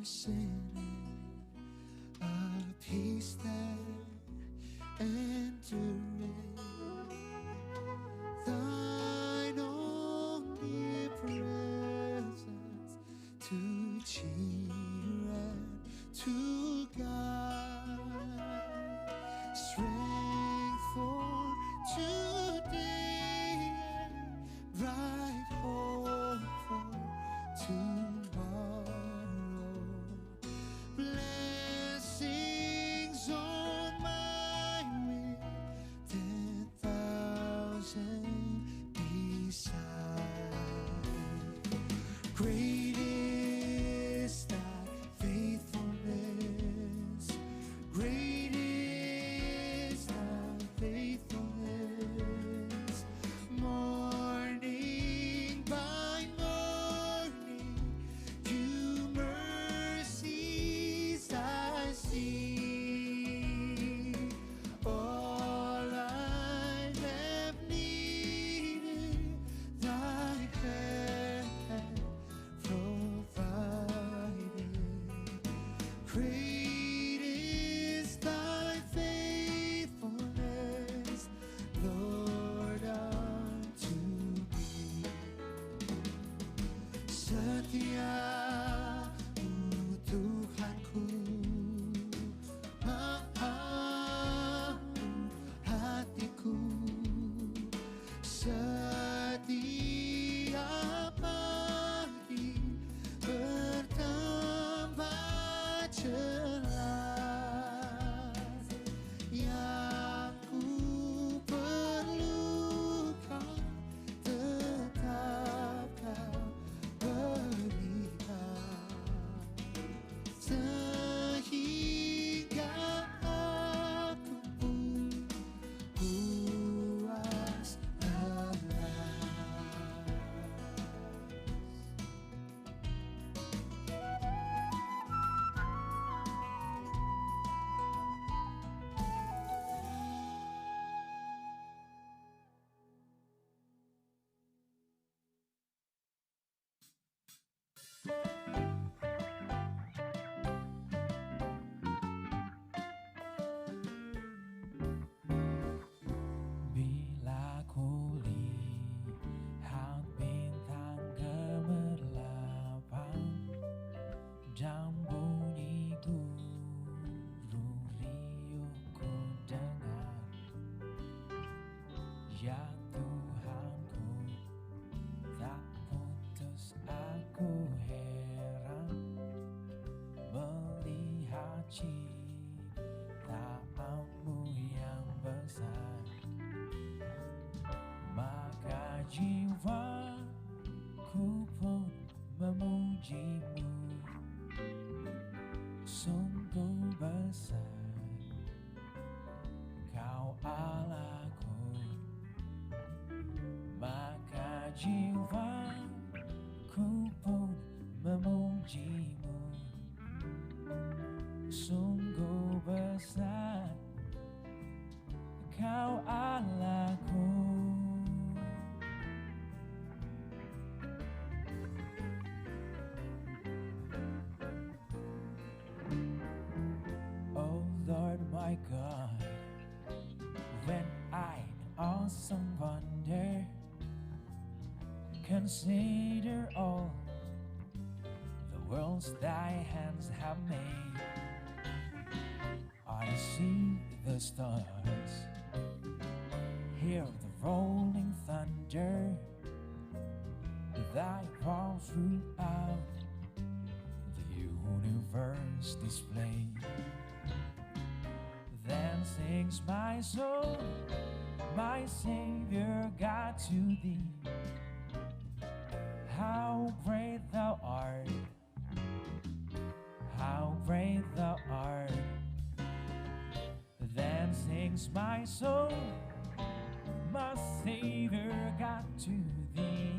sinner, a peace that endureth. Thine omnipresence to cheer and to guide, strength for today and bright hope for tomorrow. Blessings on my way, 10,000 beside. Great is thy faithfulness. Great is thy faithfulness. Morning by morning, new mercies I see. All I have needed, thy hand provided. Great is thy faithfulness, Lord, unto me. Setia Tuhanku, hatiku setiap pagi bertambah jelas. Yang ku perlukan tetap kau berikan, sehingga aku pun puas lelah. Bila ku lihat bintang gemerlapan dan bunyi guru riuh ku dengar, ya Tuhanku, tak putus aku heran melihat ciptaanmu yang besar. Maka jiwaku pun memujimu, sungguh besar Kau Allahku. Maka jiwaku pun memujimu, sungguh besar Kau Allahku. Oh Lord my God, when I in awesome wonder consider all the worlds thy hands have made, I see the stars, hear the rolling thunder, thy power throughout the universe displayed. Then sings my soul, my Savior God, to thee. How great thou art, how great thou art. Then sings my soul, my Savior God, to thee.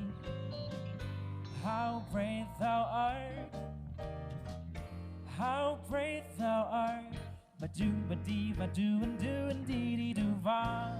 How great thou art, how great thou art. Ba-do, ba-dee, ba-do, and do, and dee, do, va.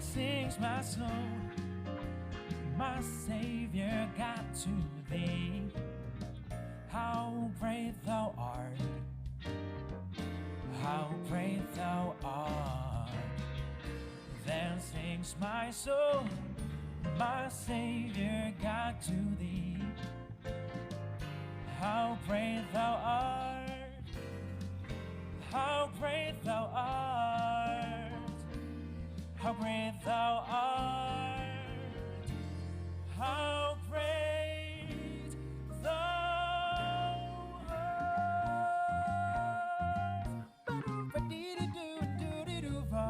sings my soul, my Savior God, to thee. How great thou art, how great thou art. Then sings my soul, my Savior God, to thee. How great thou art, how great thou art, how great thou art, how great thou art. Ba-do-ba-dee-doo-doo-doo-doo-ba.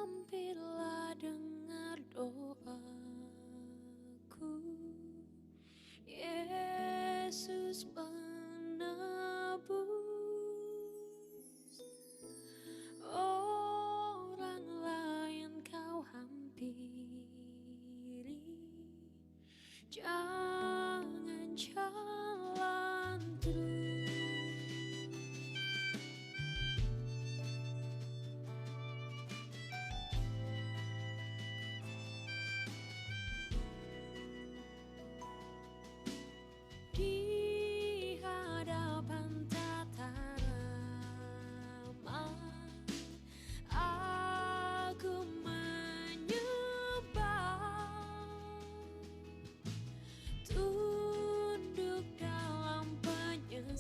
Mampirlah dengar doaku, Yesus penebus. Orang lain kau hampiri, jangan jalan terus. Di hadapan tata ramah, aku menyembah, tunduk dalam penyembahan.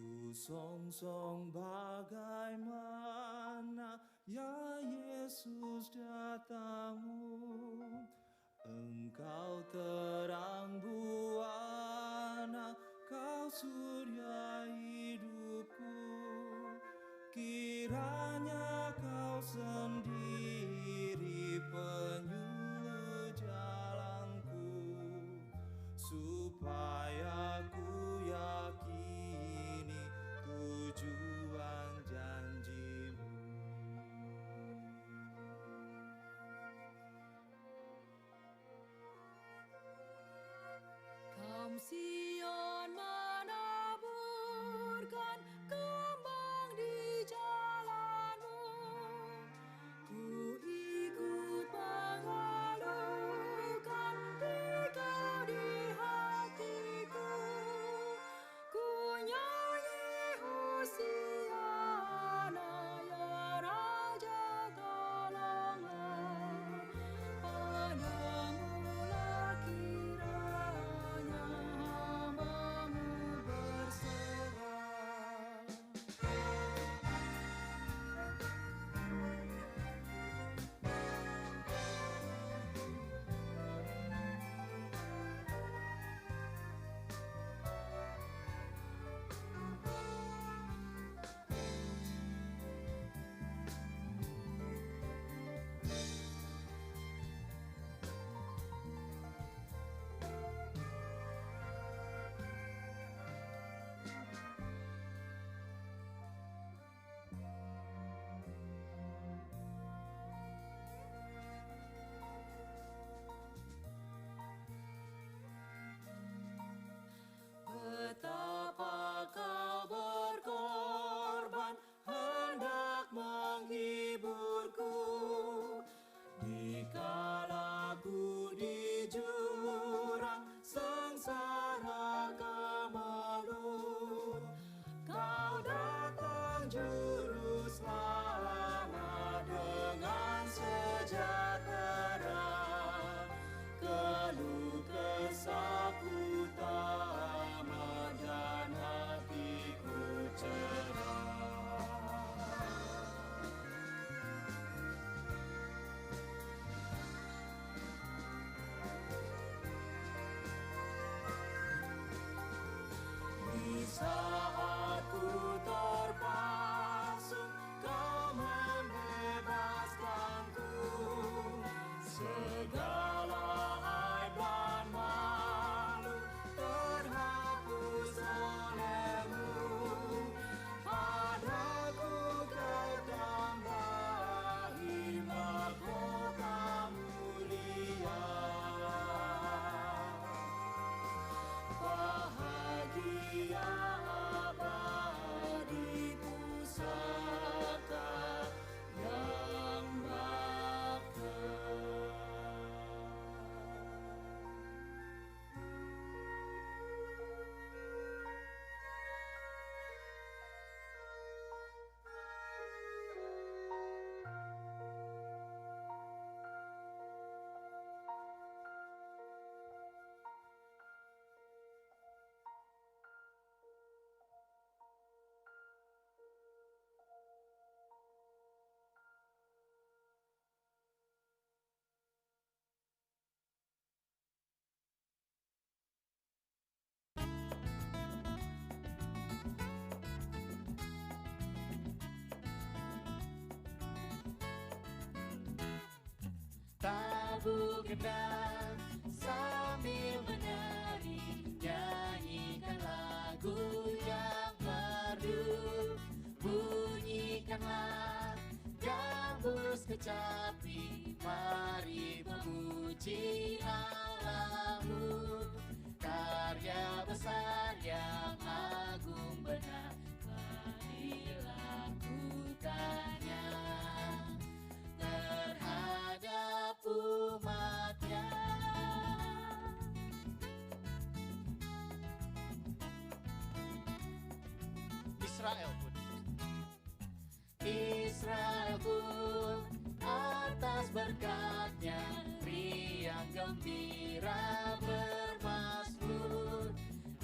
Ku songsong bagaimana ya Yesus datangmu. Engkau terang buana, kau surya hidupku. Kiranya kau sendiri penyuluh jalanku, supaya ku yakini tujuan janjimu. Kaum Sion menaburkan kembang di jalanmu. Ku ikut mengeluhkan dikau di hatiku. Ku nyanyi Hosiana ya Raja tolonglah. Padamulah kiranya hamba-Mu berserah. Betapa kau berkorban hendak menghiburku, dikala ku di jurang sengsara kemelut. Kau datang juru selamat dengan sejahtera, keluh kesahku tamat dan hatiku cerah. Di saat ku terpasung, kau membebaskanku. Segala aib dan malu terhapus oleh-Mu. Padaku kau tambahi mahkota mulia. Bahagia abadi pusaka yang bakal. Tabu gendang sambil menari, nyanyikan lagu yang merdu. Bunyikanlah gambus kecapi, mari memuji Allah-Mu. Karya besar yang agung benar dilakukannya terhadap umatnya. Israel pun atas berkat-Nya riang gembira bermasmur,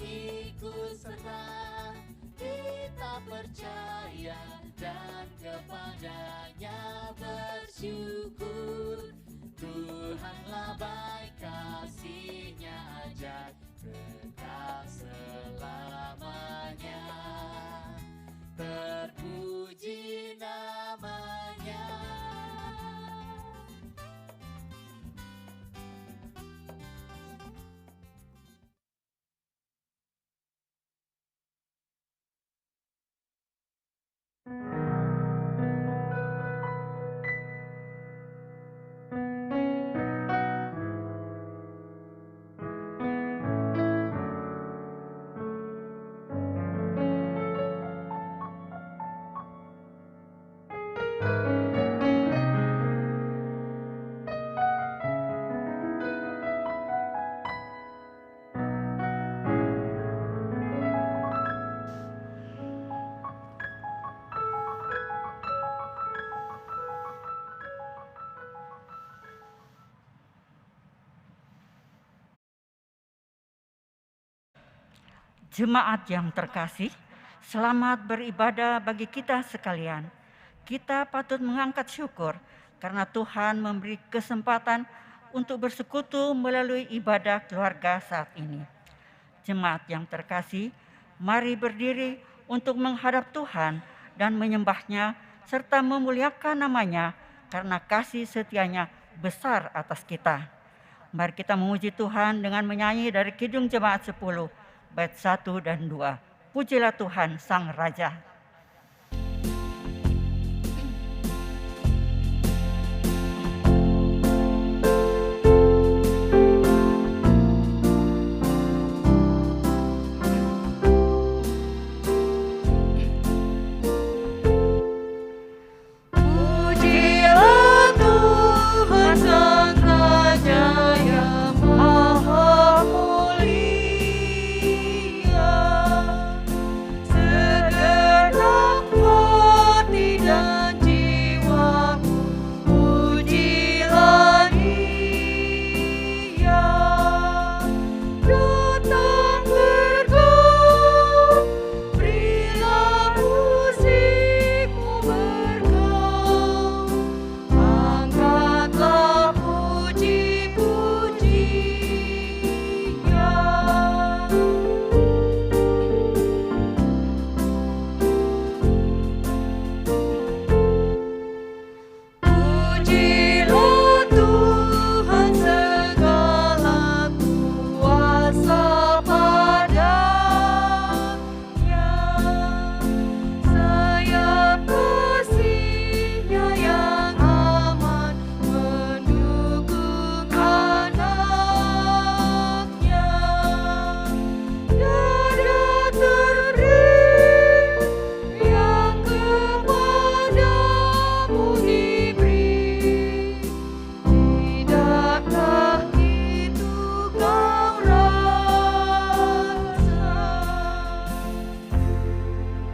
ikut serta di percaya dan kepadanya bersyukur. Tuhanlah baik, kasih-Nya ajaib kekal selamanya. Terpuji namanya. Jemaat yang terkasih, selamat beribadah bagi kita sekalian. Kita patut mengangkat syukur karena Tuhan memberi kesempatan untuk bersekutu melalui ibadah keluarga saat ini. Jemaat yang terkasih, mari berdiri untuk menghadap Tuhan dan menyembah-Nya serta memuliakan nama-Nya karena kasih setia-Nya besar atas kita. Mari kita memuji Tuhan dengan menyanyi dari Kidung Jemaat 10, bait 1 dan 2. Pujilah Tuhan Sang Raja.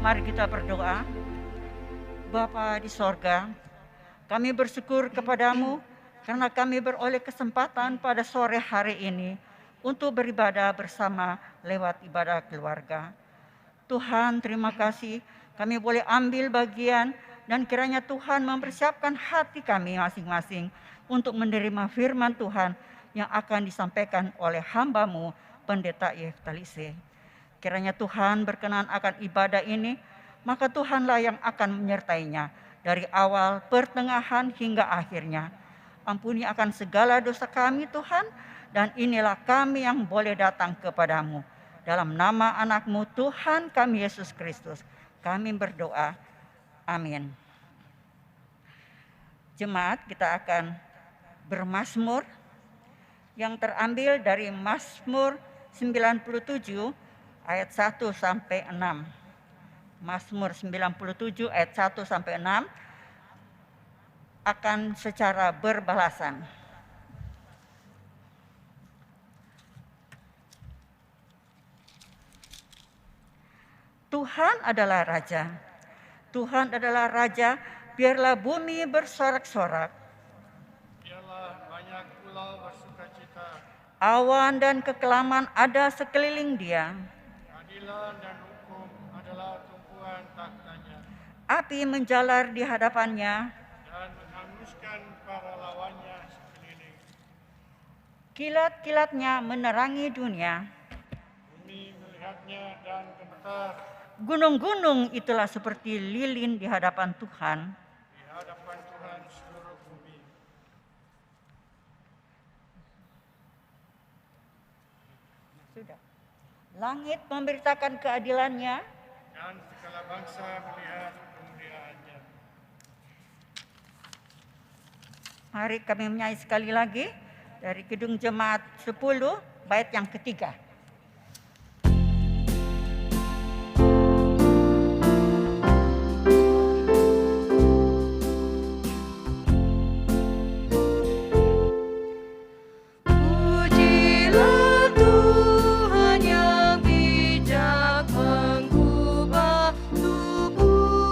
Mari kita berdoa. Bapa di sorga, kami bersyukur kepadamu karena kami beroleh kesempatan pada sore hari ini untuk beribadah bersama lewat ibadah keluarga. Tuhan, terima kasih kami boleh ambil bagian dan kiranya Tuhan mempersiapkan hati kami masing-masing untuk menerima firman Tuhan yang akan disampaikan oleh hamba-Mu, Pendeta Yeftalise. Kiranya Tuhan berkenan akan ibadah ini, maka Tuhanlah yang akan menyertainya dari awal, pertengahan, hingga akhirnya. Ampuni akan segala dosa kami Tuhan, dan inilah kami yang boleh datang kepadamu. Dalam nama anak-Mu Tuhan kami Yesus Kristus, kami berdoa. Amin. Jemaat, kita akan bermazmur yang terambil dari Mazmur 97 ayat 1 sampai 6. Mazmur 97 ayat 1 sampai 6 akan secara berbalasan. Tuhan adalah Raja. Tuhan adalah Raja, biarlah bumi bersorak-sorak. Biarlah banyak pulau bersukacita. Awan dan kekelaman ada sekeliling Dia. Keadilan dan hukum adalah tumpuan kemampuan tahtanya Api menjalar di hadapannya, dan menghanguskan para lawannya sekeliling. kilat-kilatnya menerangi dunia. Bumi melihatnya dan gemetar Gunung-gunung itulah seperti lilin di hadapan Tuhan. di hadapan Tuhan seluruh bumi. Sudah. Langit memberitakan keadilannya, Dan segala bangsa melihat kemuliaannya. Mari kami menyanyi sekali lagi dari Kidung Jemaat 10, bait yang ketiga. Pujilah Tuhan yang bijak mengubah tubuhmu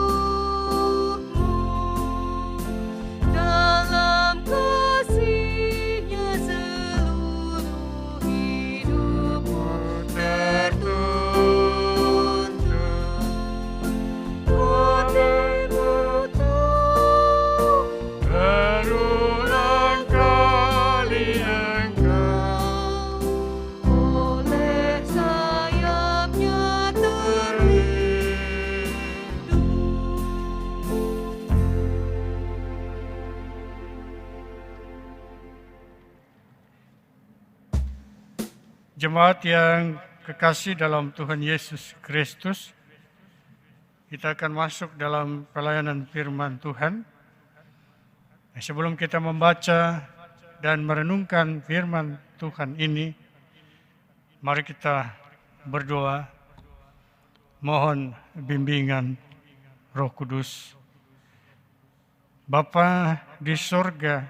dalam kasih-Nya seluruh hidupmu tertuntun. Hati betul berulang kali engkau oleh sayapnya Jemaat yang kekasih dalam Tuhan Yesus Kristus, kita akan masuk dalam pelayanan firman Tuhan. Sebelum kita membaca dan merenungkan firman Tuhan ini, mari kita berdoa, mohon bimbingan Roh Kudus. Bapa di sorga,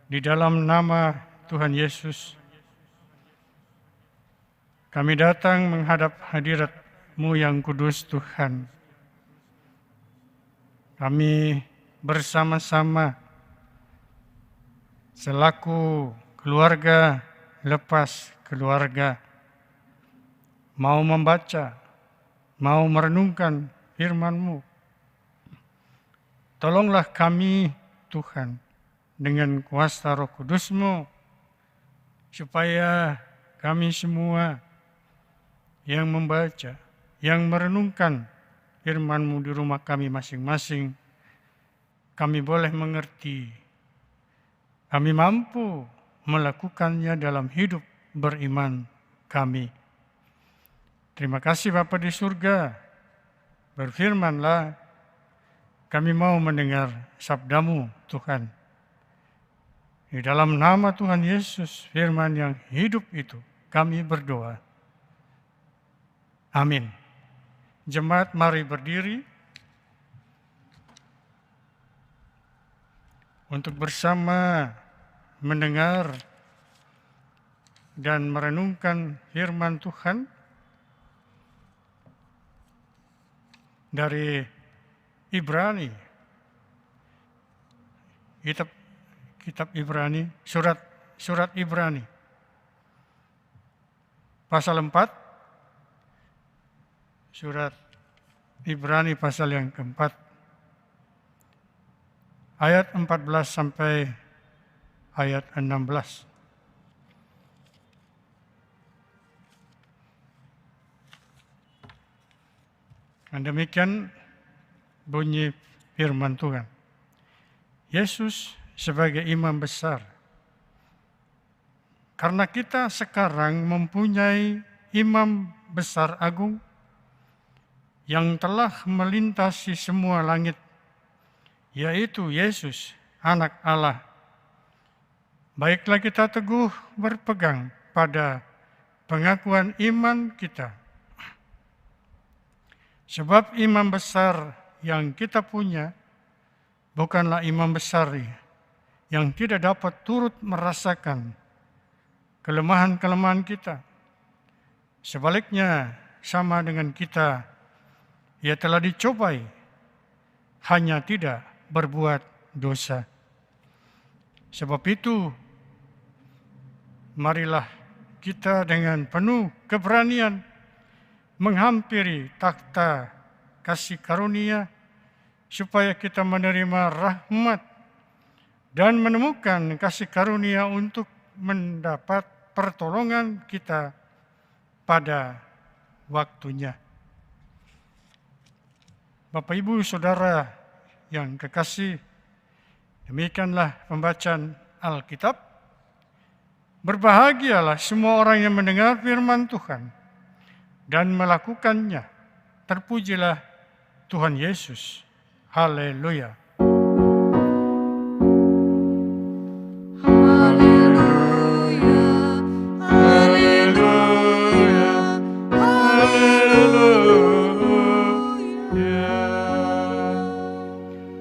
di dalam nama Tuhan Yesus, kami datang menghadap hadirat-Mu yang kudus Tuhan. Kami bersama-sama selaku keluarga lepas keluarga mau membaca, mau merenungkan firman-Mu. Tolonglah kami Tuhan dengan kuasa Roh Kudus-Mu supaya kami semua yang membaca, yang merenungkan firman-Mu di rumah kami masing-masing, kami boleh mengerti, kami mampu melakukannya dalam hidup beriman kami. Terima kasih Bapa di surga, berfirman-Lah, kami mau mendengar sabda-Mu Tuhan. Di dalam nama Tuhan Yesus, firman yang hidup itu, kami berdoa. Amin. Jemaat mari berdiri untuk bersama mendengar dan merenungkan firman Tuhan dari Ibrani. Kitab Ibrani, surat Ibrani. Pasal 4. Surat Ibrani pasal yang keempat, ayat 14 sampai ayat 16. Dan demikian bunyi firman Tuhan. Yesus sebagai imam besar. Karena kita sekarang mempunyai imam besar agung yang telah melintasi semua langit, yaitu Yesus, Anak Allah. Baiklah kita teguh berpegang pada pengakuan iman kita. Sebab imam besar yang kita punya bukanlah imam besar yang tidak dapat turut merasakan kelemahan-kelemahan kita. Sebaliknya, sama dengan kita, Ia telah dicobai, hanya tidak berbuat dosa. Sebab itu, marilah kita dengan penuh keberanian menghampiri takhta kasih karunia supaya kita menerima rahmat dan menemukan kasih karunia untuk mendapat pertolongan kita pada waktunya. Bapak, Ibu, Saudara yang kekasih, demikianlah pembacaan Alkitab. Berbahagialah semua orang yang mendengar firman Tuhan dan melakukannya. Terpujilah Tuhan Yesus. Haleluya.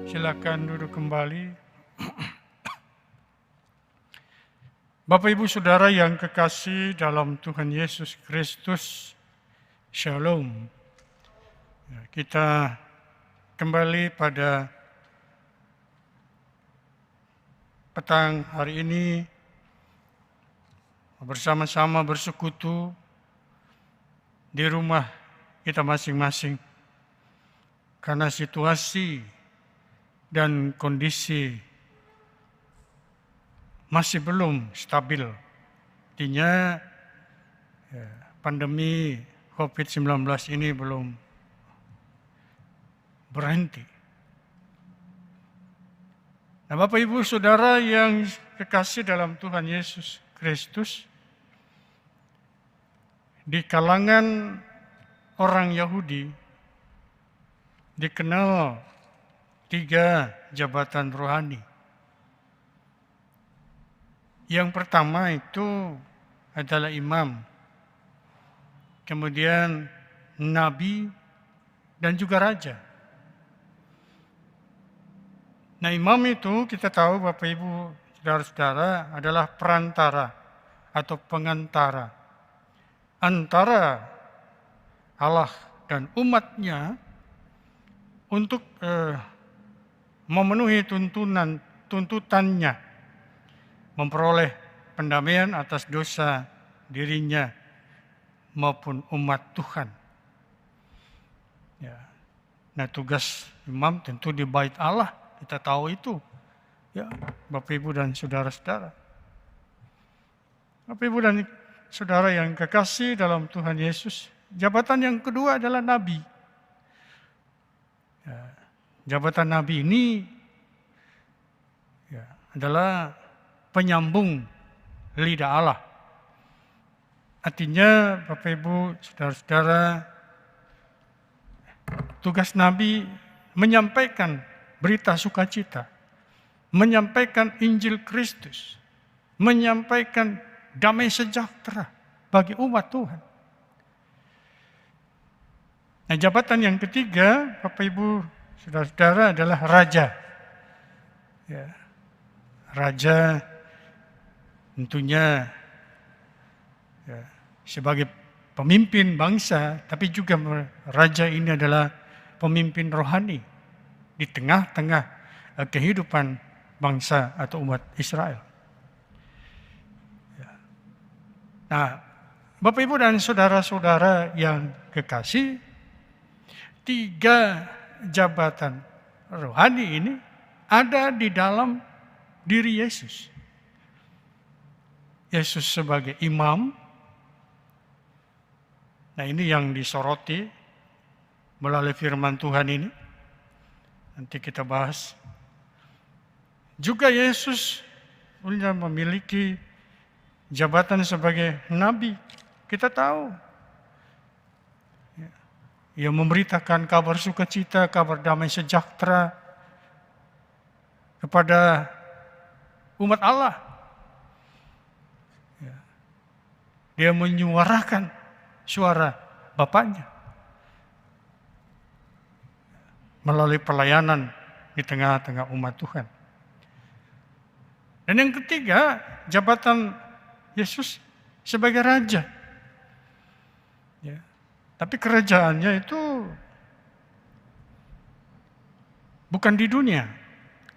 Silakan duduk kembali. Bapak, Ibu, Saudara yang kekasih dalam Tuhan Yesus Kristus, Shalom. Kita kembali pada petang hari ini bersama-sama bersekutu di rumah kita masing-masing karena situasi dan kondisi masih belum stabil. Artinya pandemi COVID-19 ini belum berhenti. Nah, Bapak, Ibu, Saudara yang kekasih dalam Tuhan Yesus Kristus, di kalangan orang Yahudi dikenal 3 jabatan rohani. Yang pertama itu adalah imam, kemudian nabi, dan juga raja. Nah, imam itu kita tahu, Bapak, Ibu, Saudara-saudara, adalah perantara atau pengantara antara Allah dan umatnya untuk memenuhi tuntutannya, memperoleh pendamaian atas dosa dirinya maupun umat Tuhan. Ya. Nah, tugas imam tentu di bait Allah, kita tahu itu. Ya, Bapak, Ibu, dan Saudara-saudara. Bapak, Ibu, dan Saudara yang kekasih dalam Tuhan Yesus, jabatan yang kedua adalah nabi. Ya, jabatan nabi ini adalah penyambung lidah Allah. Artinya, Bapak, Ibu, Saudara-saudara, tugas nabi menyampaikan berita sukacita, menyampaikan Injil Kristus, menyampaikan damai sejahtera bagi umat Tuhan. Nah, jabatan yang ketiga, Bapak, Ibu, Saudara-saudara, adalah raja. Ya. Raja tentunya sebagai pemimpin bangsa, tapi juga raja ini adalah pemimpin rohani di tengah-tengah kehidupan bangsa atau umat Israel. Nah, Bapak, Ibu, dan Saudara-saudara yang kekasih, 3 jabatan rohani ini ada di dalam diri Yesus. Yesus sebagai imam. Nah, ini yang disoroti melalui firman Tuhan ini. Nanti kita bahas. Juga Yesus punya memiliki jabatan sebagai nabi. Kita tahu. Ia memberitakan kabar sukacita, kabar damai sejahtera kepada umat Allah. Dia menyuarakan suara Bapaknya melalui pelayanan di tengah-tengah umat Tuhan. Dan yang ketiga, jabatan Yesus sebagai raja. Ya. Tapi kerajaannya itu bukan di dunia.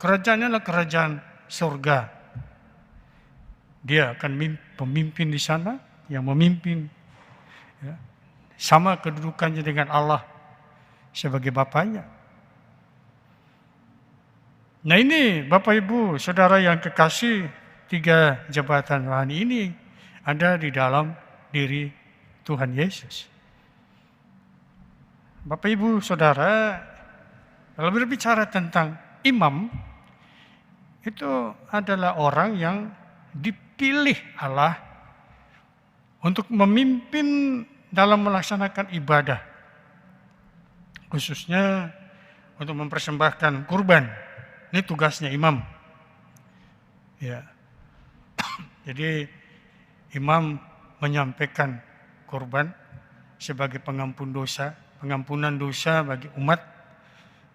Kerajaannya adalah kerajaan surga. Dia akan pemimpin di sana, yang memimpin. Ya. Sama kedudukannya dengan Allah. sebagai bapaknya. Nah ini Bapak Ibu Saudara yang kekasih, 3 jabatan rohani ini ada di dalam diri Tuhan Yesus. Bapak Ibu Saudara, kalau berbicara tentang imam, itu adalah orang yang dipilih Allah untuk memimpin dalam melaksanakan ibadah, khususnya untuk mempersembahkan kurban. Ini tugasnya imam. Ya. Jadi imam menyampaikan kurban sebagai pengampunan dosa bagi umat.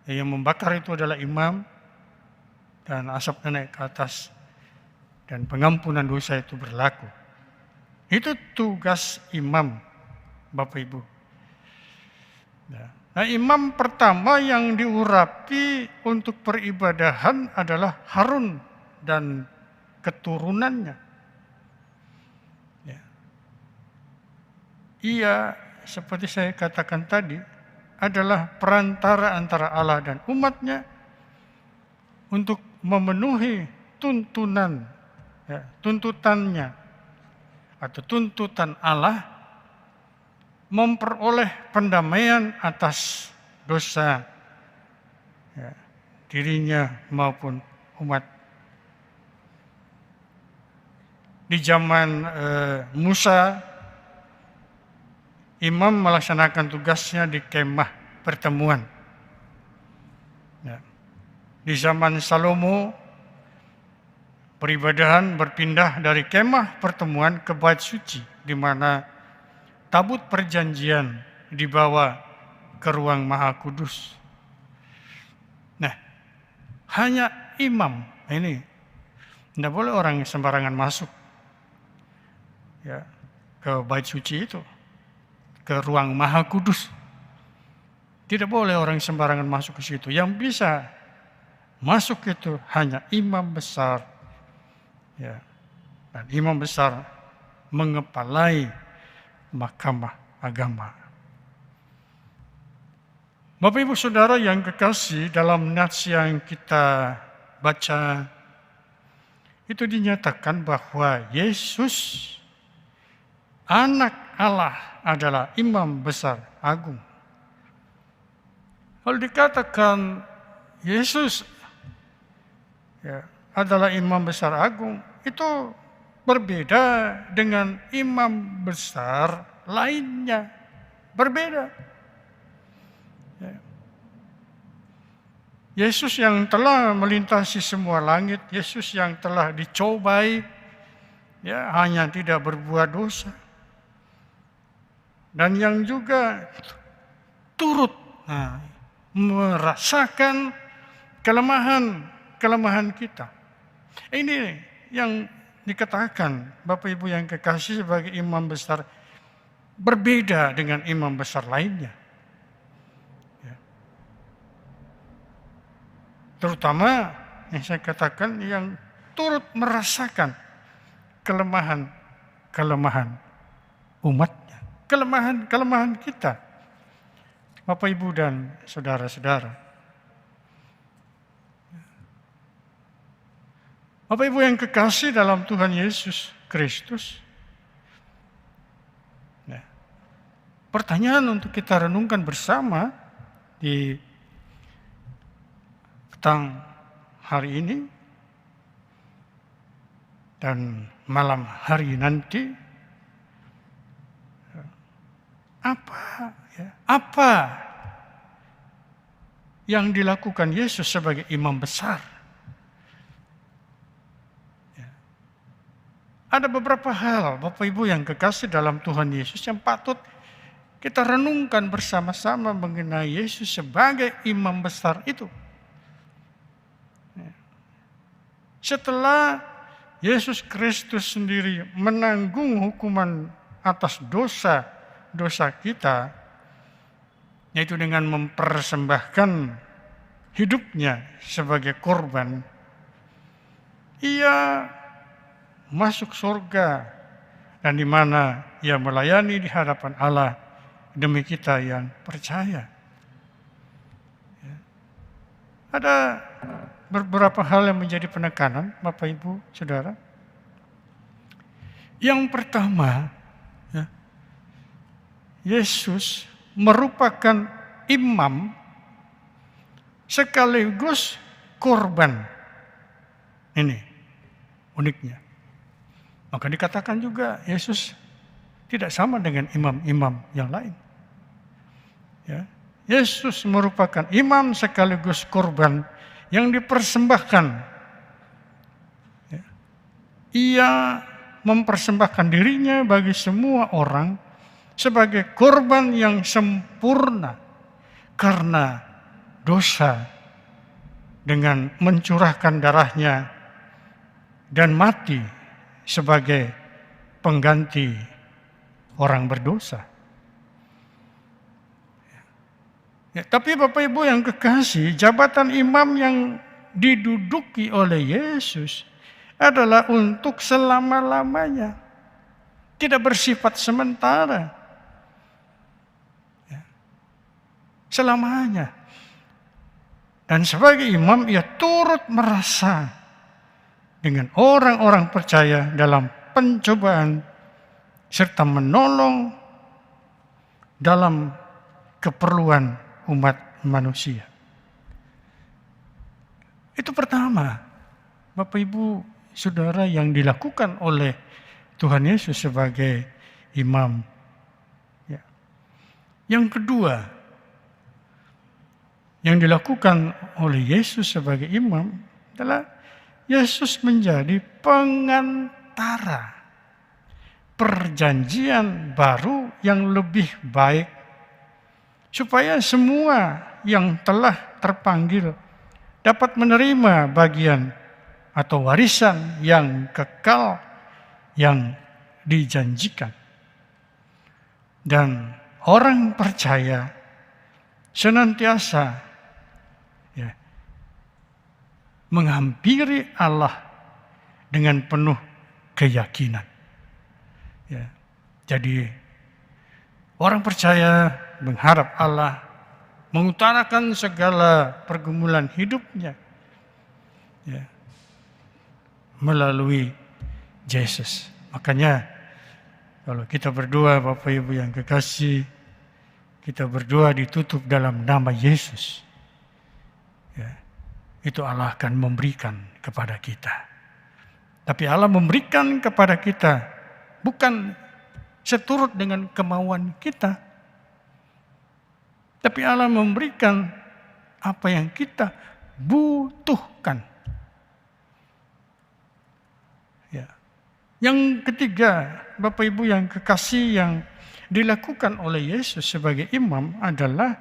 Yang membakar itu adalah imam, dan asapnya naik ke atas, dan pengampunan dosa itu berlaku. Itu tugas imam, Bapak Ibu. Nah, imam pertama yang diurapi untuk peribadahan adalah Harun dan keturunannya. Ya. Ia, seperti saya katakan tadi, adalah perantara antara Allah dan umatnya untuk memenuhi tuntutannya atau tuntutan Allah, memperoleh pendamaian atas dosa dirinya maupun umat. Di zaman Musa, imam melaksanakan tugasnya di kemah pertemuan. Di zaman Salomo, peribadahan berpindah dari kemah pertemuan ke bait suci, di mana tabut perjanjian dibawa ke ruang Maha Kudus. Nah, hanya imam ini, tidak boleh orang sembarangan masuk ke bait suci itu, ke ruang Maha Kudus. Tidak boleh orang sembarangan masuk ke situ. Yang bisa masuk itu hanya imam besar. Dan imam besar mengepalai mahkamah agama. Bapak Ibu Saudara yang kekasih, dalam nats yang kita baca itu dinyatakan bahwa Yesus anak Allah adalah imam besar agung. Kalau dikatakan Yesus adalah imam besar agung, itu berbeda dengan imam besar lainnya. Berbeda. Yesus yang telah melintasi semua langit, Yesus yang telah dicobai, hanya tidak berbuat dosa. Dan yang juga turut merasakan kelemahan kita. Ini yang dikatakan Bapak Ibu yang kekasih sebagai imam besar, berbeda dengan imam besar lainnya. Terutama yang saya katakan yang turut merasakan kelemahan umatnya, kelemahan kita, Bapak Ibu dan saudara-saudara. Bapak Ibu yang kekasih dalam Tuhan Yesus Kristus, pertanyaan untuk kita renungkan bersama di petang hari ini dan malam hari nanti, apa yang dilakukan Yesus sebagai imam besar? Ada beberapa hal, Bapak Ibu yang kekasih dalam Tuhan Yesus, yang patut kita renungkan bersama-sama mengenai Yesus sebagai imam besar itu. Setelah Yesus Kristus sendiri menanggung hukuman atas dosa kita, yaitu dengan mempersembahkan hidupnya sebagai korban, ia masuk surga, dan di mana ia melayani di hadapan Allah demi kita yang percaya. Ada beberapa hal yang menjadi penekanan, Bapak Ibu, Saudara. Yang pertama, ya, Yesus merupakan imam sekaligus korban. Ini uniknya. Maka dikatakan juga Yesus tidak sama dengan imam-imam yang lain. Ya. Yesus merupakan imam sekaligus korban yang dipersembahkan. Ya. Ia mempersembahkan dirinya bagi semua orang sebagai korban yang sempurna karena dosa dengan mencurahkan darahnya dan mati sebagai pengganti orang berdosa. Ya, tapi Bapak Ibu yang kekasih, jabatan imam yang diduduki oleh Yesus adalah untuk selama-lamanya. Tidak bersifat sementara. Ya. Selamanya. Dan sebagai imam ia turut merasa dengan orang-orang percaya dalam pencobaan serta menolong dalam keperluan umat manusia. Itu pertama, Bapak Ibu Saudara, yang dilakukan oleh Tuhan Yesus sebagai imam. Ya. Yang kedua, yang dilakukan oleh Yesus sebagai imam adalah Yesus menjadi pengantara perjanjian baru yang lebih baik, supaya semua yang telah terpanggil dapat menerima bagian atau warisan yang kekal yang dijanjikan. Dan orang percaya senantiasa ya, menghampiri Allah dengan penuh keyakinan. Ya, jadi orang percaya mengharap Allah mengutarakan segala pergumulan hidupnya ya, melalui Yesus. Makanya kalau kita berdoa, Bapak Ibu yang kekasih, kita berdoa ditutup dalam nama Yesus. Ya, itu Allah akan memberikan kepada kita. Tapi Allah memberikan kepada kita bukan seturut dengan kemauan kita, tapi Allah memberikan apa yang kita butuhkan. Ya. Yang ketiga, Bapak Ibu yang kekasih, yang dilakukan oleh Yesus sebagai imam adalah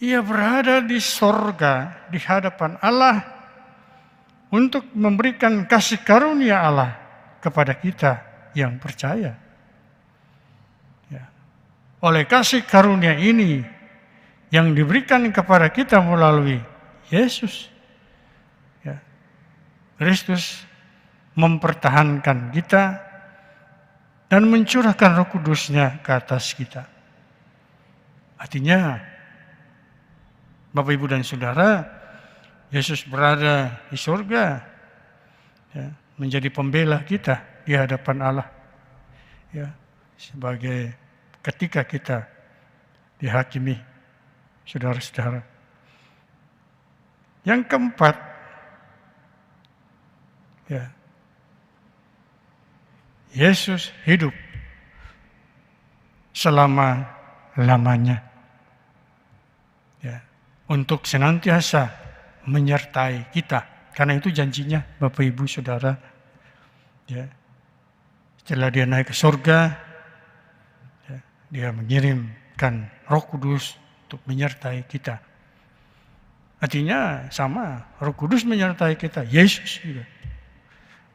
ia berada di sorga di hadapan Allah untuk memberikan kasih karunia Allah kepada kita yang percaya. Oleh kasih karunia ini yang diberikan kepada kita melalui Yesus, ya, Kristus mempertahankan kita dan mencurahkan Roh Kudus-Nya ke atas kita. Artinya, Bapak Ibu dan Saudara, Yesus berada di surga, ya, menjadi pembela kita di hadapan Allah, ya, sebagai ketika kita dihakimi, saudara-saudara. Yang keempat, ya, Yesus hidup selama-lamanya, ya, untuk senantiasa menyertai kita. Karena itu janjinya, Bapak Ibu Saudara. Ya, setelah dia naik ke surga, dia mengirimkan Roh Kudus untuk menyertai kita. Artinya sama, Roh Kudus menyertai kita, Yesus juga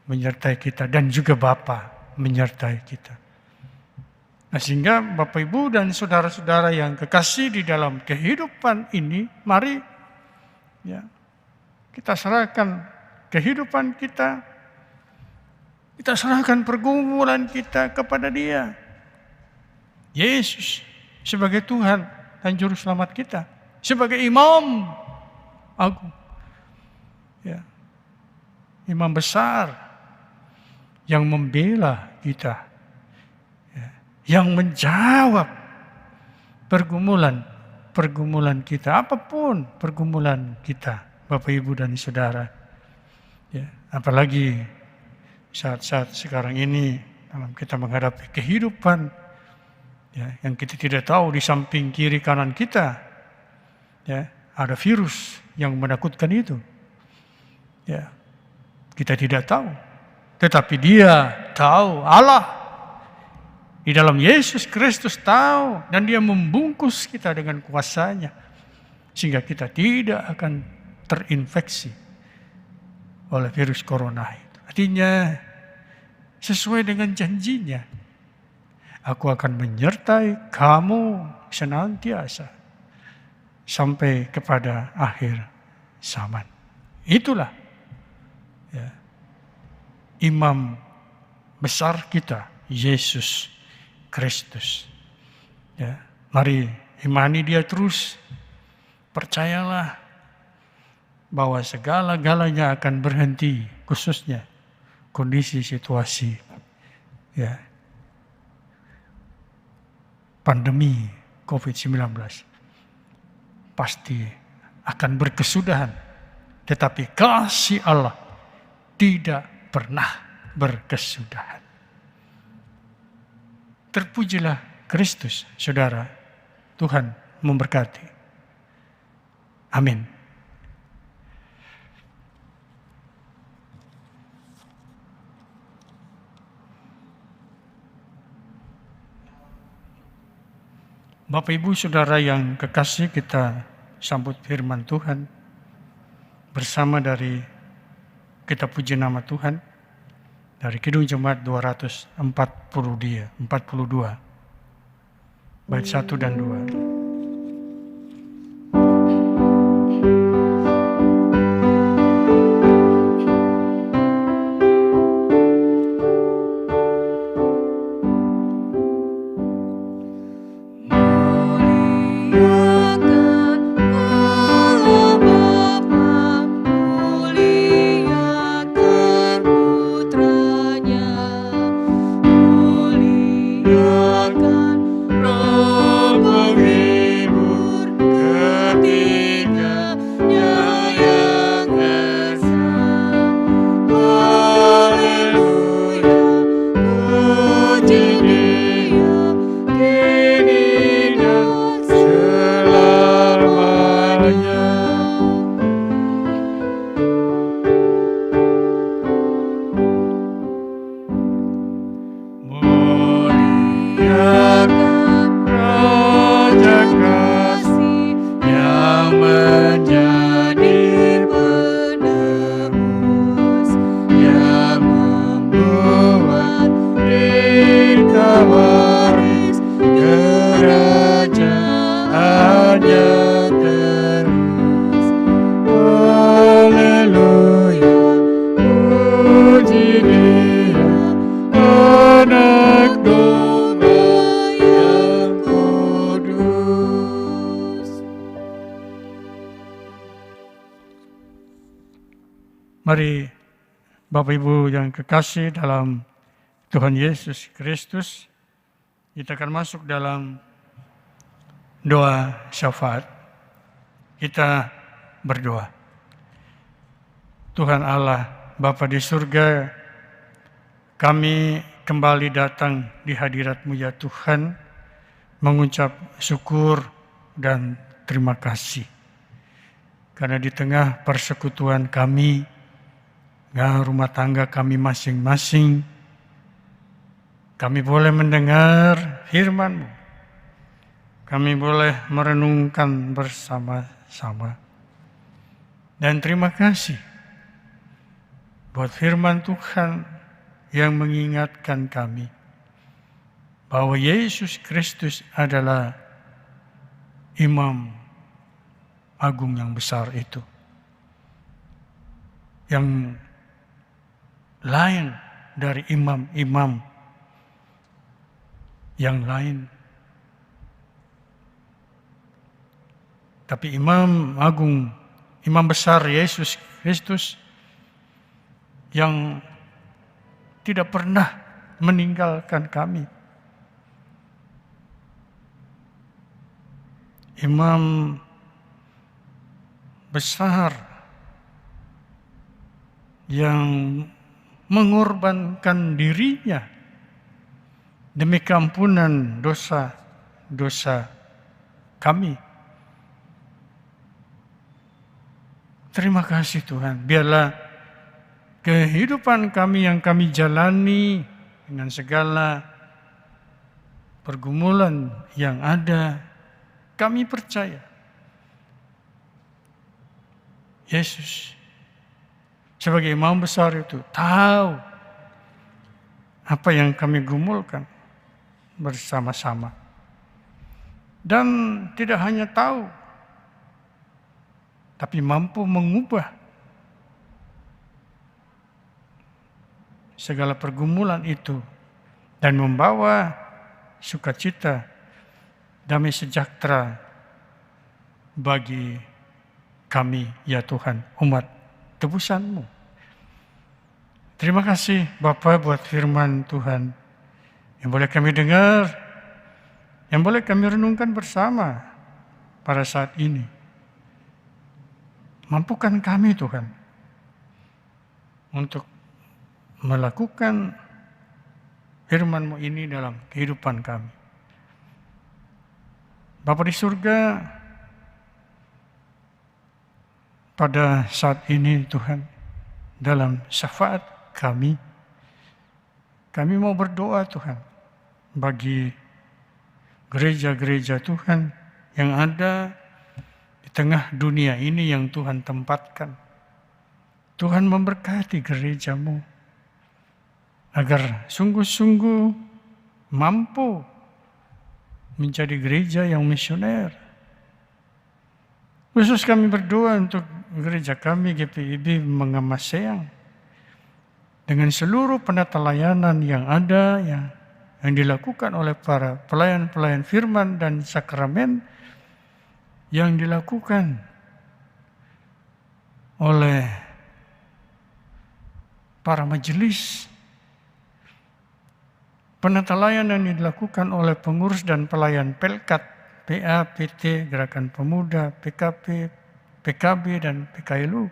menyertai kita, dan juga Bapa menyertai kita. Nah, sehingga Bapak Ibu dan saudara-saudara yang kekasih di dalam kehidupan ini, mari ya, kita serahkan kehidupan kita serahkan pergumulan kita kepada Dia. Yesus sebagai Tuhan dan Juru Selamat kita. sebagai imam agung. Ya. Imam besar yang membela kita. Ya. Yang menjawab pergumulan kita, apapun pergumulan kita, Bapak Ibu dan Saudara. Ya, apalagi saat-saat sekarang ini dalam kita menghadapi kehidupan ya, yang kita tidak tahu di samping kiri kanan kita ya, ada virus yang menakutkan itu. Ya, kita tidak tahu, tetapi Dia tahu, Allah di dalam Yesus Kristus tahu, dan Dia membungkus kita dengan kuasa-Nya sehingga kita tidak akan terinfeksi oleh virus corona itu. Artinya sesuai dengan janjinya, aku akan menyertai kamu senantiasa sampai kepada akhir zaman. Itulah ya, imam besar kita, Yesus Kristus. Ya, mari imani Dia terus. Percayalah bahwa segala-galanya akan berhenti, khususnya kondisi situasi ya, pandemi COVID-19 pasti akan berkesudahan, tetapi kasih Allah tidak pernah berkesudahan. Terpujilah Kristus, saudara. Tuhan memberkati. Amin. Bapak Ibu Saudara yang kekasih, kita sambut firman Tuhan bersama dari kita puji nama Tuhan dari Kidung Jemaat 242 bait 1 dan 2. Mari Bapak Ibu yang kekasih dalam Tuhan Yesus Kristus, kita akan masuk dalam doa syafaat. Kita berdoa. Tuhan Allah, Bapa di surga, kami kembali datang di hadirat-Mu ya Tuhan, mengucap syukur dan terima kasih. Karena di tengah persekutuan kami, rumah tangga kami masing-masing, kami boleh mendengar firman-Mu. Kami boleh merenungkan bersama-sama. Dan terima kasih buat firman Tuhan yang mengingatkan kami bahwa Yesus Kristus adalah imam agung yang besar itu. Yang lain dari imam-imam yang lain. Tapi Imam Agung, Imam Besar Yesus Kristus yang tidak pernah meninggalkan kami. Imam besar yang mengorbankan dirinya demi keampunan dosa-dosa kami. Terima kasih Tuhan, biarlah kehidupan kami yang kami jalani dengan segala pergumulan yang ada, kami percaya Yesus sebagai imam besar itu tahu apa yang kami gumulkan bersama-sama. Dan tidak hanya tahu, tapi mampu mengubah segala pergumulan itu dan membawa sukacita, damai sejahtera bagi kami, ya Tuhan, umat tebusan-Mu. Terima kasih Bapa buat firman Tuhan yang boleh kami dengar, yang boleh kami renungkan bersama pada saat ini. Mampukan kami Tuhan untuk melakukan firman-Mu ini dalam kehidupan kami. Bapa di surga, pada saat ini Tuhan, dalam syafaat kami mau berdoa Tuhan bagi gereja-gereja Tuhan yang ada di tengah dunia ini yang Tuhan tempatkan. Tuhan memberkati gereja-Mu agar sungguh-sungguh mampu menjadi gereja yang misioner. Khusus kami berdoa untuk gereja kami GPIB Mengamaseang dengan seluruh penata layanan yang ada yang dilakukan oleh para pelayan-pelayan firman dan sakramen, yang dilakukan oleh para majelis, penata layanan yang dilakukan oleh pengurus dan pelayan Pelkat, PA, PT, Gerakan Pemuda, PKP, PKB, dan PKLU.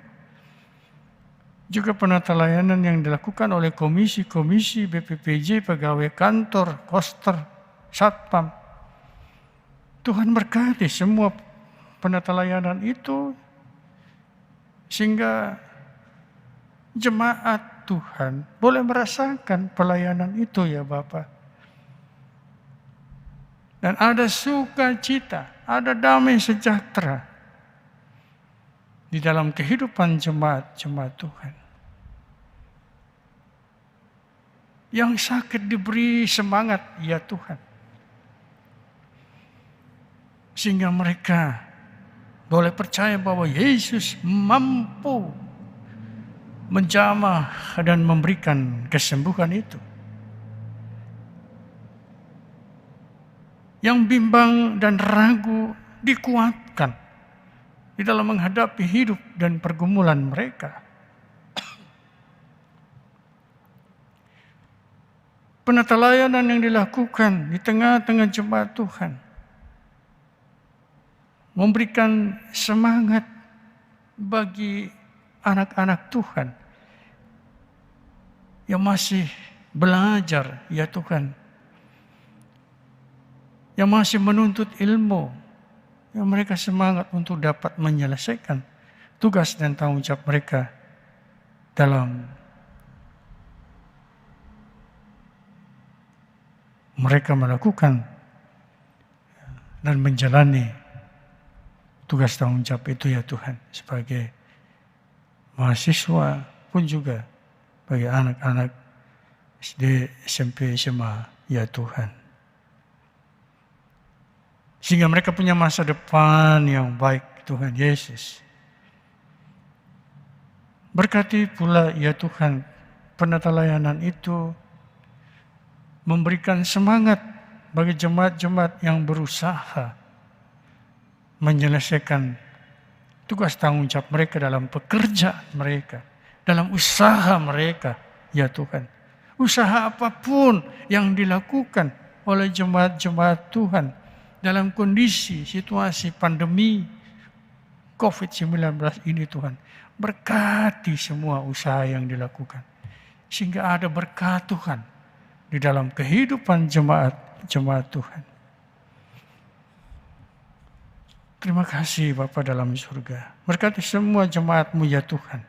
Juga penata layanan yang dilakukan oleh komisi-komisi BPPJ, pegawai kantor, koster, satpam. Tuhan berkati semua penata layanan itu, sehingga jemaat Tuhan boleh merasakan pelayanan itu, ya Bapa. Dan ada sukacita, ada damai sejahtera di dalam kehidupan jemaat-jemaat Tuhan. Yang sakit diberi semangat, ya Tuhan. Sehingga mereka boleh percaya bahwa Yesus mampu menjamah dan memberikan kesembuhan itu. Yang bimbang dan ragu dikuatkan di dalam menghadapi hidup dan pergumulan mereka. Penata layanan yang dilakukan di tengah-tengah jemaat Tuhan memberikan semangat bagi anak-anak Tuhan yang masih belajar, ya Tuhan, yang masih menuntut ilmu, yang mereka semangat untuk dapat menyelesaikan tugas dan tanggung jawab mereka dalam mereka melakukan dan menjalani tugas tanggung jawab itu, ya Tuhan, sebagai mahasiswa pun juga bagi anak-anak SD, SMP, SMA, ya Tuhan. Sehingga mereka punya masa depan yang baik, Tuhan Yesus. Berkati pula, ya Tuhan, penata layanan itu memberikan semangat bagi jemaat-jemaat yang berusaha menyelesaikan tugas tanggung jawab mereka dalam pekerjaan mereka, dalam usaha mereka, ya Tuhan. Usaha apapun yang dilakukan oleh jemaat-jemaat Tuhan dalam kondisi situasi pandemi COVID-19 ini Tuhan. Berkati semua usaha yang dilakukan. Sehingga ada berkat Tuhan di dalam kehidupan jemaat Tuhan. Terima kasih Bapa dalam surga. Berkati semua jemaat-Mu ya Tuhan.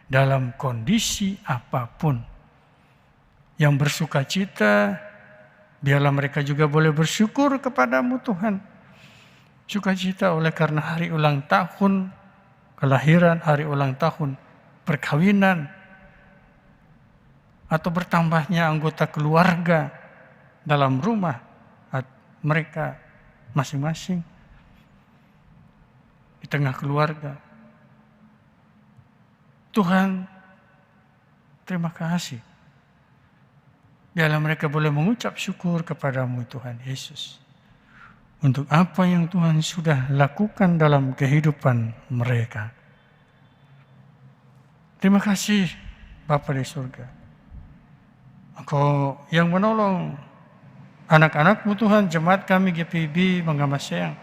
Dalam kondisi apapun. Yang bersuka cita, biarlah mereka juga boleh bersyukur kepadamu Tuhan. Sukacita oleh karena hari ulang tahun kelahiran, hari ulang tahun perkawinan, atau bertambahnya anggota keluarga dalam rumah mereka masing-masing di tengah keluarga. Tuhan, terima kasih. Biarlah mereka boleh mengucap syukur kepadamu Tuhan Yesus. Untuk apa yang Tuhan sudah lakukan dalam kehidupan mereka. Terima kasih Bapa di surga. Engkau yang menolong anak-anak-Mu Tuhan, jemaat kami GPIB Mengamaseyang.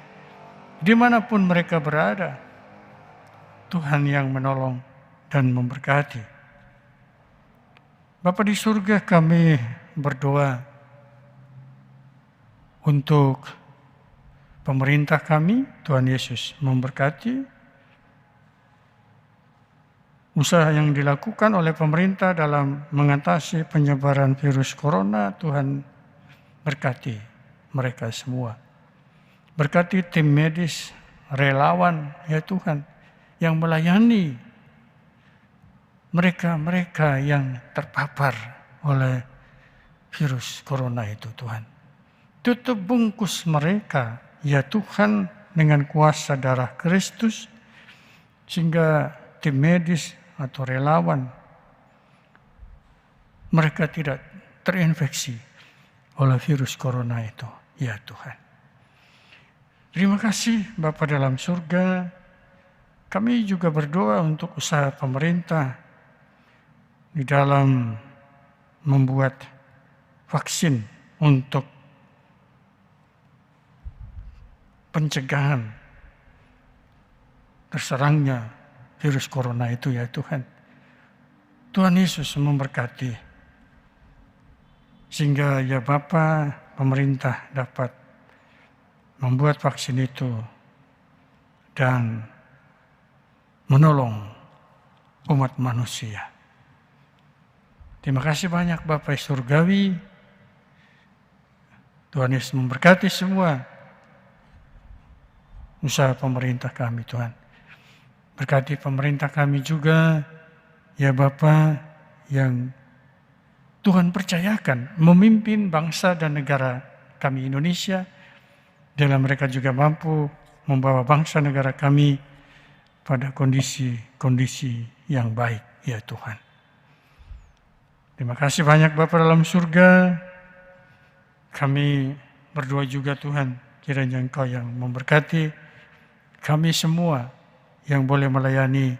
Dimanapun mereka berada, Tuhan yang menolong dan memberkati. Bapa di surga, kami berdoa untuk pemerintah kami, Tuhan Yesus memberkati usaha yang dilakukan oleh pemerintah dalam mengatasi penyebaran virus corona. Tuhan berkati mereka semua. Berkati tim medis, relawan ya Tuhan yang melayani mereka-mereka yang terpapar oleh virus corona itu Tuhan. Tutup bungkus mereka ya Tuhan dengan kuasa darah Kristus, sehingga tim medis atau relawan mereka tidak terinfeksi oleh virus corona itu ya Tuhan. Terima kasih Bapa dalam surga. Kami juga berdoa untuk usaha pemerintah di dalam membuat vaksin untuk pencegahan terserangnya virus corona itu ya Tuhan. Tuhan Yesus memberkati sehingga ya Bapa, pemerintah dapat membuat vaksin itu dan menolong umat manusia. Terima kasih banyak Bapa Surgawi. Tuhan Yesus memberkati semua usaha pemerintah kami Tuhan. Berkati pemerintah kami juga ya Bapa yang Tuhan percayakan memimpin bangsa dan negara kami Indonesia. Dalam mereka juga mampu membawa bangsa negara kami pada kondisi yang baik ya Tuhan. Terima kasih banyak Bapa dalam surga. Kami berdoa juga Tuhan, kiranya Engkau yang memberkati kami semua yang boleh melayani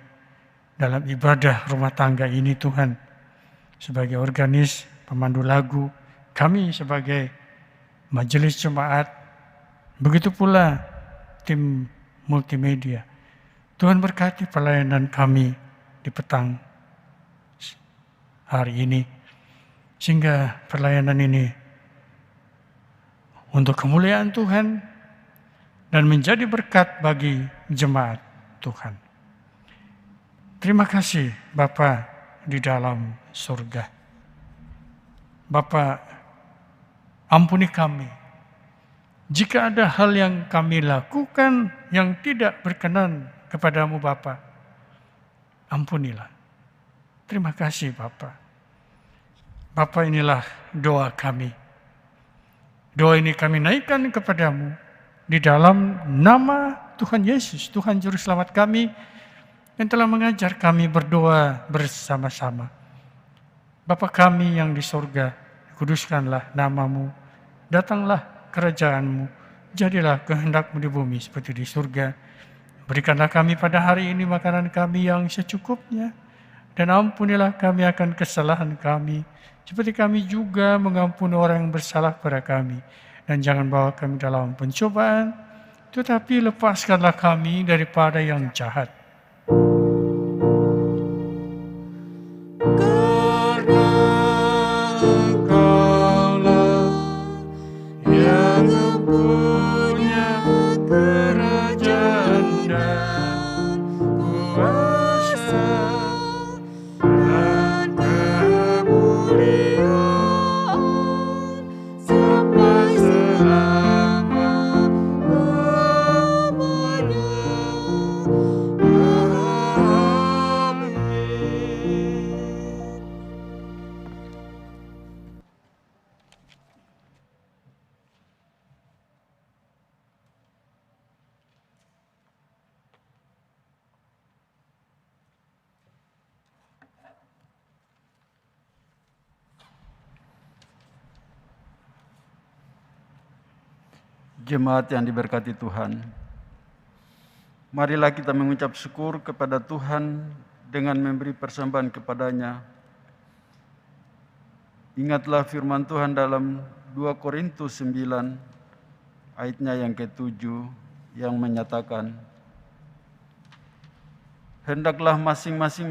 dalam ibadah rumah tangga ini Tuhan. Sebagai organis, pemandu lagu, kami sebagai majelis jemaat, begitu pula tim multimedia. Tuhan berkati pelayanan kami di petang hari ini, sehingga pelayanan ini untuk kemuliaan Tuhan dan menjadi berkat bagi jemaat Tuhan. Terima kasih Bapa di dalam surga. Bapa, ampuni kami jika ada hal yang kami lakukan yang tidak berkenan kepadamu Bapa. Ampunilah. Terima kasih Bapa. Bapa, inilah doa kami. Doa ini kami naikkan kepadamu di dalam nama Tuhan Yesus, Tuhan Juru Selamat kami, yang telah mengajar kami berdoa bersama-sama. Bapa kami yang di surga, kuduskanlah namamu, datanglah kerajaanmu, jadilah kehendak-Mu di bumi seperti di surga. Berikanlah kami pada hari ini makanan kami yang secukupnya, dan ampunilah kami akan kesalahan kami, seperti kami juga mengampuni orang yang bersalah pada kami. Dan jangan bawa kami dalam pencobaan, tetapi lepaskanlah kami daripada yang jahat. Karena Engkaulah yang mempunyai kerajaan dan kuasa dan kemuliaan sampai selama-lamanya. Amin. Jemaat yang diberkati Tuhan, marilah kita mengucap syukur kepada Tuhan dengan memberi persembahan kepadanya. Ingatlah firman Tuhan dalam 2 Korintus 9 ayatnya yang ke-7 yang menyatakan, hendaklah masing-masing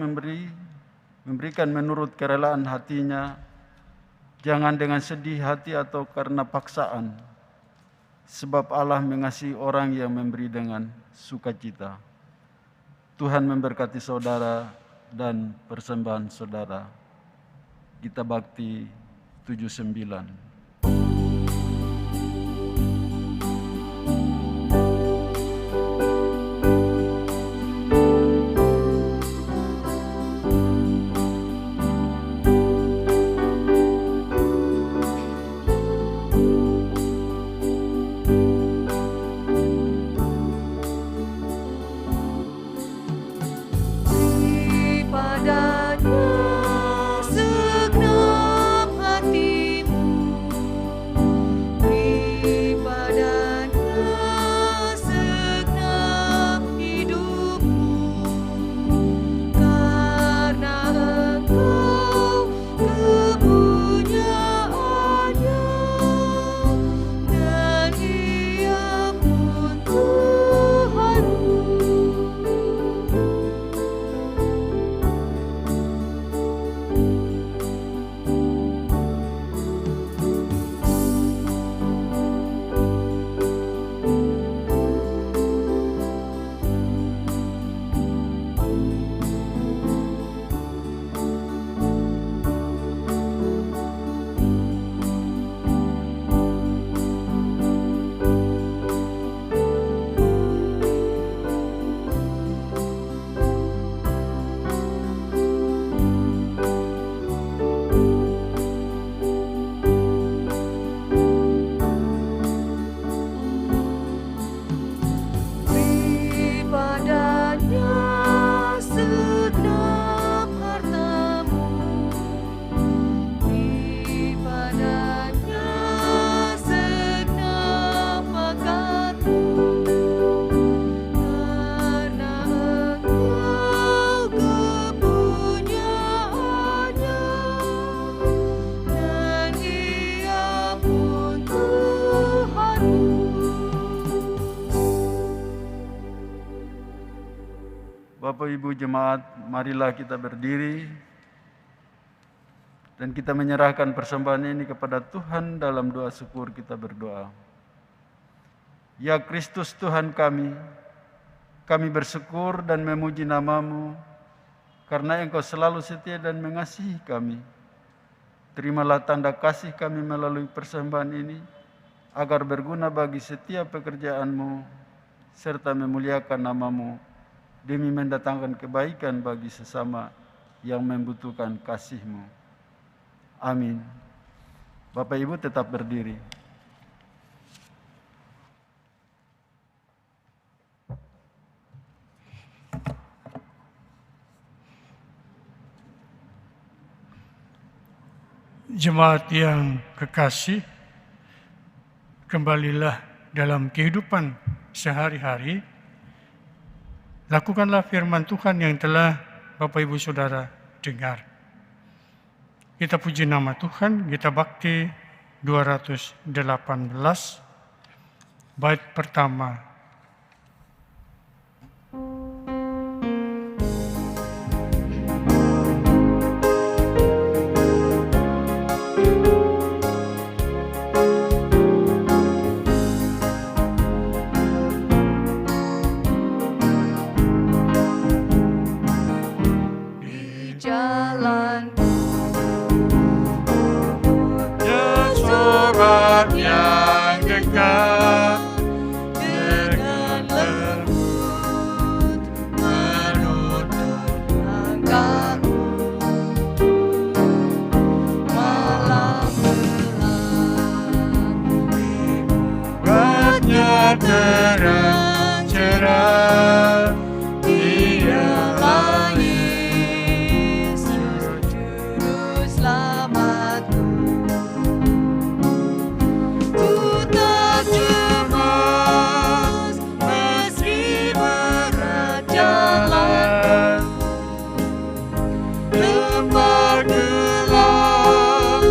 memberikan menurut kerelaan hatinya, jangan dengan sedih hati atau karena paksaan, sebab Allah mengasihi orang yang memberi dengan sukacita. Tuhan memberkati saudara dan persembahan saudara. Gita Bakti 79. Padanya segenap hatimu, padanya segenap hidupmu, karena Engkau kepunyaannya, dan Ia pun Tuhanmu. Padanya segenap hartamu, padanya segenap bakatmu, karena Engkau kepunyaannya, dan Ia pun Tuhanmu. Bapak Ibu jemaat, marilah kita berdiri dan kita menyerahkan persembahan ini kepada Tuhan. Dalam doa syukur kita berdoa. Ya Kristus Tuhan kami bersyukur dan memuji nama-Mu karena Engkau selalu setia dan mengasihi kami. Terimalah tanda kasih kami melalui persembahan ini, agar berguna bagi setiap pekerjaan-Mu, serta memuliakan nama-Mu, demi mendatangkan kebaikan bagi sesama yang membutuhkan kasih-Mu. Amin. Bapak Ibu tetap berdiri. Jemaat yang kekasih, kembalilah dalam kehidupan sehari-hari, lakukanlah firman Tuhan yang telah Bapak Ibu Saudara dengar. Kita puji nama Tuhan, kita bakti 218, bait pertama. Jalan Sobat yang dekat dengan lembut menuntut langkahmu, malam gelap buatnya terang cerah. dialah Yesus Juru Selamatku. Ku tak cemas meski berat jalan, lembah gelap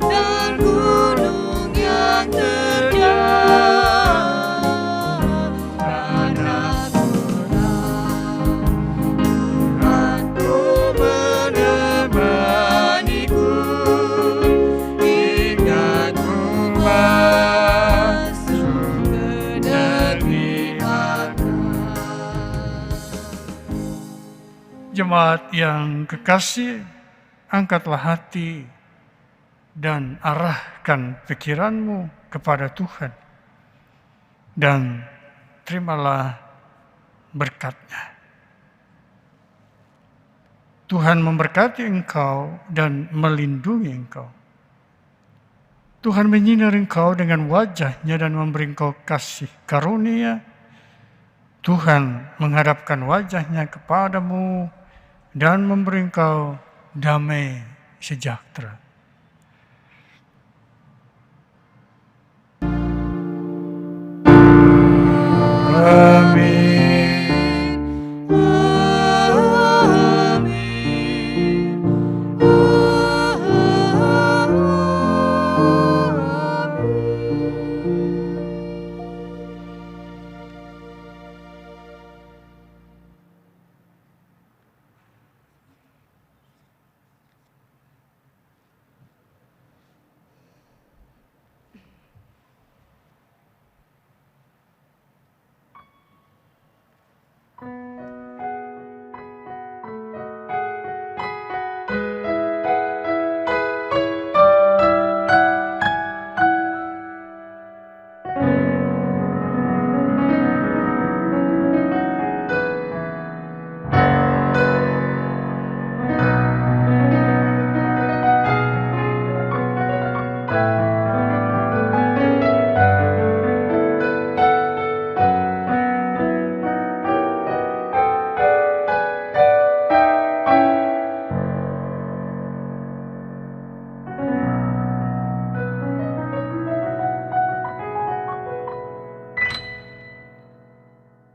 dan gunung yang terjal, karena Tuhanku menemaniku. Ingatku masuk ke negeri aman. Jemaat yang kekasih, angkatlah hati dan arahkan pikiranmu kepada Tuhan dan terimalah berkat-Nya. Tuhan memberkati engkau dan melindungi engkau. Tuhan menyinari engkau dengan wajah-Nya dan memberi engkau kasih karunia. Tuhan menghadapkan wajah-Nya kepadamu dan memberi engkau damai sejahtera.